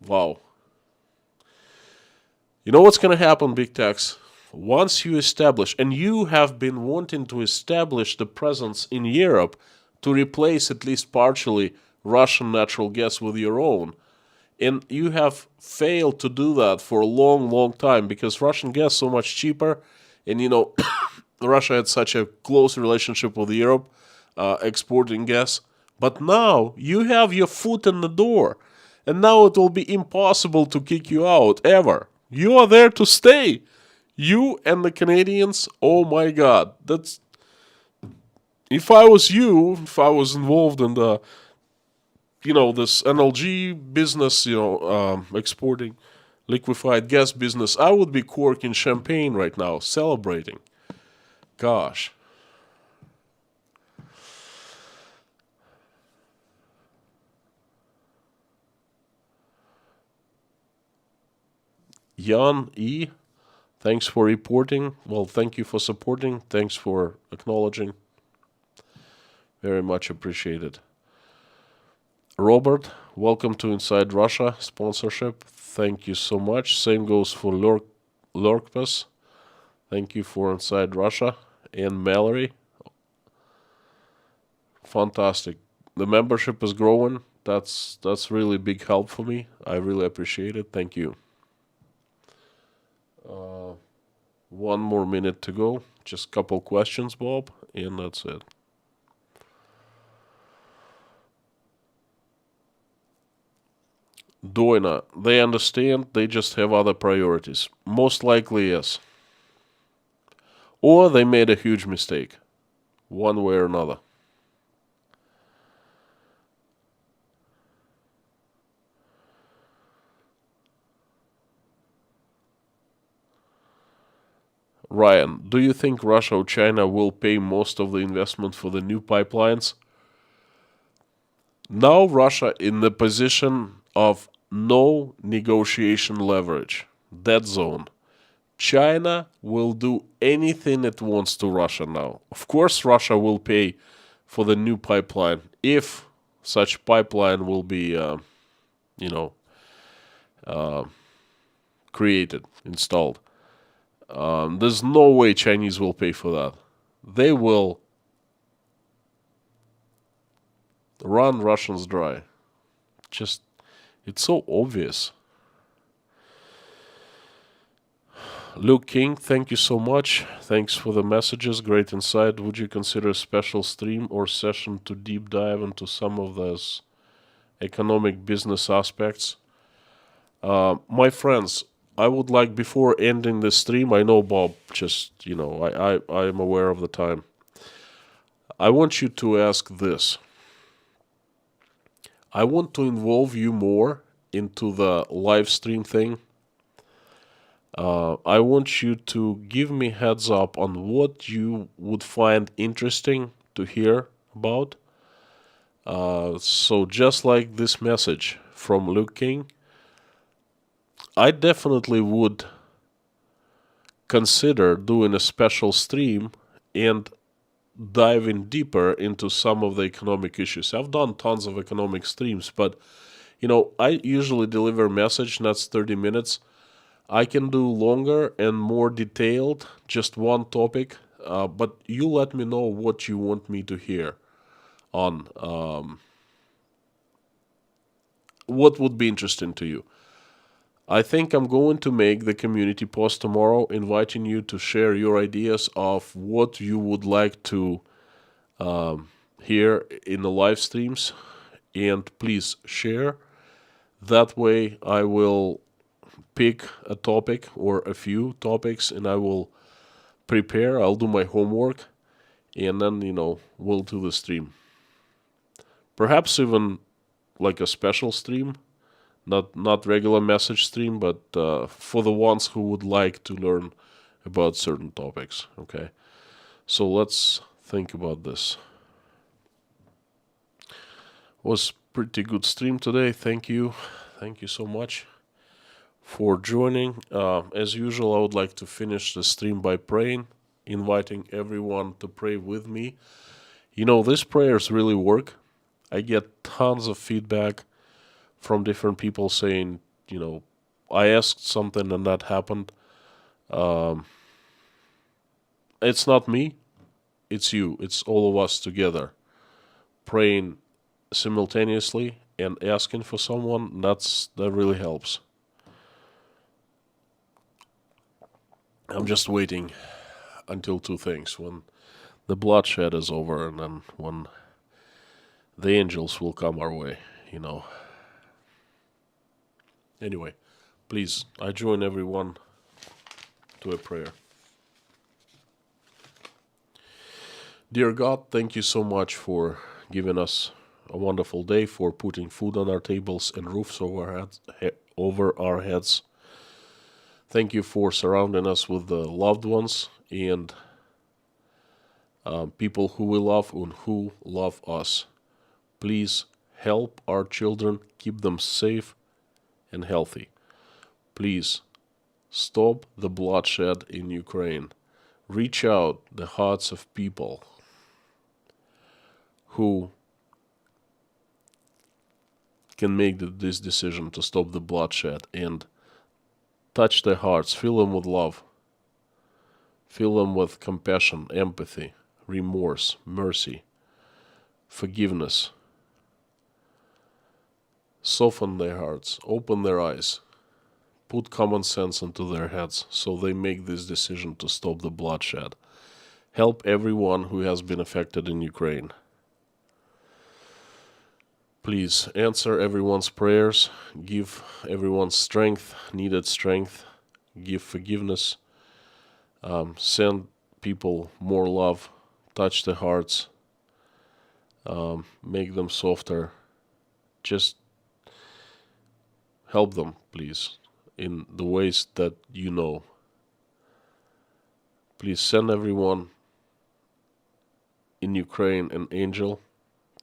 Wow. You know what's going to happen, Big Tex? Once you establish, and you have been wanting to establish the presence in Europe to replace at least partially Russian natural gas with your own, and you have failed to do that for a long, long time because Russian gas is so much cheaper, and Russia had such a close relationship with Europe, exporting gas. But now you have your foot in the door, and now it will be impossible to kick you out ever. You are there to stay. You and the Canadians, oh my God, if I was you, if I was involved in the, this NLG business, exporting liquefied gas business, I would be corking champagne right now, celebrating. Gosh. Jan E., thanks for reporting. Well, thank you for supporting. Thanks for acknowledging. Very much appreciated. Robert, welcome to Inside Russia sponsorship. Thank you so much. Same goes for Lurkpas. Thank you for Inside Russia. And Mallory. Fantastic. The membership is growing. That's really big help for me. I really appreciate it. Thank you. 1 more minute to go. Just a couple questions, Bob, and that's it. Doina, they understand, they just have other priorities. Most likely, yes. Or they made a huge mistake, one way or another. Ryan, do you think Russia or China will pay most of the investment for the new pipelines? Now Russia in the position of no negotiation leverage, dead zone. China will do anything it wants to Russia now. Of course, Russia will pay for the new pipeline if such pipeline will be, created, installed. There's no way Chinese will pay for that. They will run Russians dry. It's so obvious. Luke King, thank you so much. Thanks for the messages. Great insight. Would you consider a special stream or session to deep dive into some of those economic business aspects? My friends, I would like, before ending the stream, I know Bob just, I am aware of the time. I want you to ask this. I want to involve you more into the live stream thing. I want you to give me heads up on what you would find interesting to hear about. So just like this message from Luke King, I definitely would consider doing a special stream and diving deeper into some of the economic issues. I've done tons of economic streams, but I usually deliver a message, and that's 30 minutes. I can do longer and more detailed, just one topic, but you let me know what you want me to hear on, what would be interesting to you. I think I'm going to make the community post tomorrow inviting you to share your ideas of what you would like to hear in the live streams, and please share. That way I will pick a topic or a few topics and I will prepare. I'll do my homework and then, we'll do the stream. Perhaps even like a special stream, not regular message stream, but for the ones who would like to learn about certain topics. Okay, so let's think about this. Was pretty good stream today. Thank you so much for joining. As usual, I would like to finish the stream by praying, inviting everyone to pray with me. These prayers really work. I get tons of feedback from different people saying, I asked something and that happened. It's not me, it's you. It's all of us together praying simultaneously and asking for someone. That really helps. I'm just waiting until two things: when the bloodshed is over and then when the angels will come our way, Anyway, please, I join everyone to a prayer. Dear God, thank you so much for giving us a wonderful day, for putting food on our tables and roofs over our heads. Thank you for surrounding us with the loved ones and people who we love and who love us. Please help our children, keep them safe and healthy. Please stop the bloodshed in Ukraine. Reach out the hearts of people who can make this decision to stop the bloodshed and touch their hearts. Fill them with love. Fill them with compassion, empathy, remorse, mercy, forgiveness. Soften their hearts, open their eyes, put common sense into their heads so they make this decision to stop the bloodshed. Help everyone who has been affected in Ukraine. Please answer everyone's prayers, give everyone strength, needed strength, give forgiveness, send people more love, touch their hearts, make them softer. Just help them, please, in the ways that you know. Please send everyone in Ukraine an angel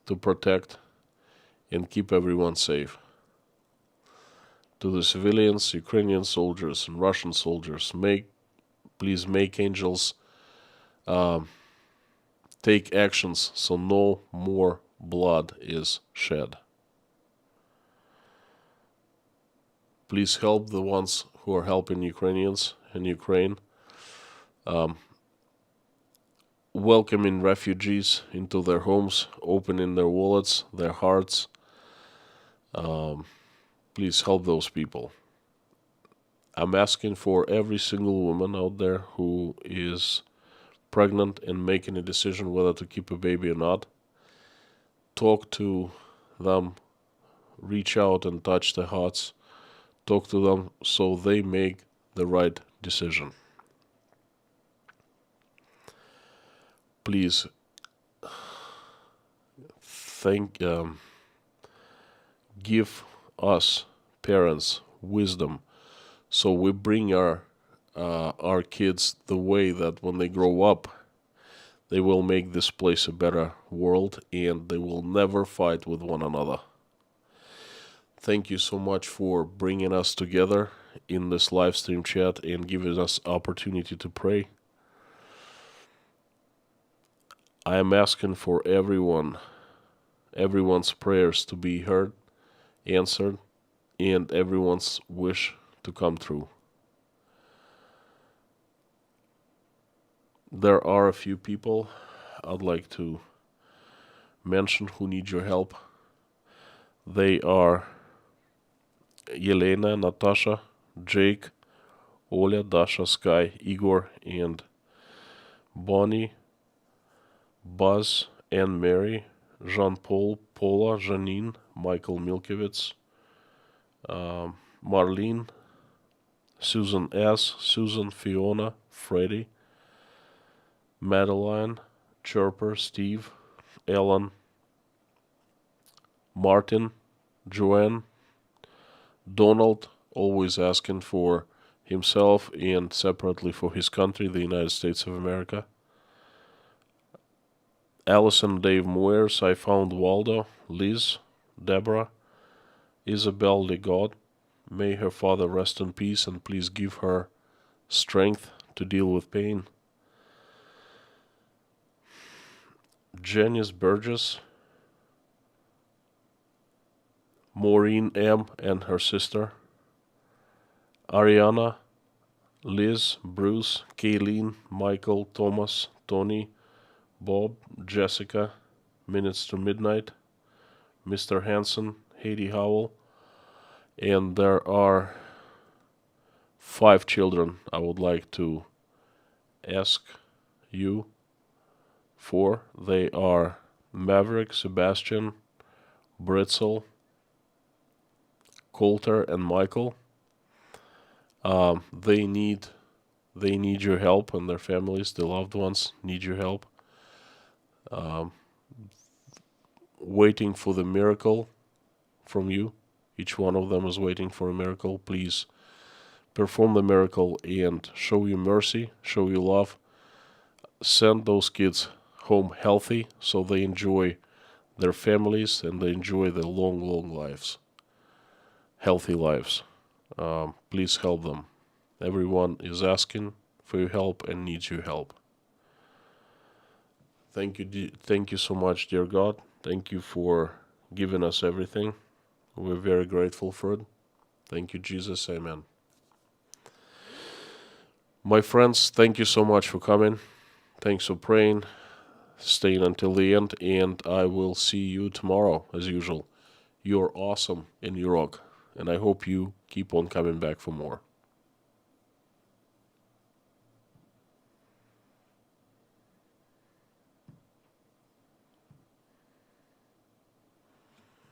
to protect and keep everyone safe. To the civilians, Ukrainian soldiers and Russian soldiers, please make angels take actions so no more blood is shed. Please help the ones who are helping Ukrainians in Ukraine, welcoming refugees into their homes, opening their wallets, their hearts. Please help those people. I'm asking for every single woman out there who is pregnant and making a decision whether to keep a baby or not. Talk to them, reach out and touch their hearts. Talk to them so they make the right decision. Please give us parents wisdom so we bring our kids the way that when they grow up they will make this place a better world and they will never fight with one another. Thank you so much for bringing us together in this live stream chat and giving us opportunity to pray. I am asking for everyone's prayers to be heard, answered, and everyone's wish to come true. There are a few people I'd like to mention who need your help. They are Yelena, Natasha, Jake, Oля, Dasha, Sky, Igor, and Bonnie, Buzz, Anne Mary, Jean-Paul, Paula, Janine, Michael Milkevitz, Marlene, Susan S., Susan, Fiona, Freddie, Madeline, Chirper, Steve, Ellen, Martin, Joanne, Donald, always asking for himself and separately for his country, the United States of America. Allison, Dave Moyers, I Found Waldo, Liz, Deborah, Isabel LeGod, may her father rest in peace and please give her strength to deal with pain. Janice Burgess, Maureen M. and her sister, Ariana, Liz, Bruce, Kayleen, Michael, Thomas, Tony, Bob, Jessica, Minutes to Midnight, Mr. Hanson, Haiti Howell, and there are 5 children I would like to ask you for. They are Maverick, Sebastian, Britzel, Coulter, and Michael. They need your help, and their families, the loved ones, need your help. Waiting for the miracle from you. Each one of them is waiting for a miracle. Please perform the miracle and show you mercy, show you love. Send those kids home healthy so they enjoy their families and they enjoy their long, long lives, healthy lives. Please help them. Everyone is asking for your help and needs your help. Thank you so much, dear God. Thank you for giving us everything. We're very grateful for it. Thank you, Jesus. Amen. My friends, thank you so much for coming. Thanks for praying, staying until the end, and I will see you tomorrow, as usual. You're awesome and you rock, and I hope you keep on coming back for more.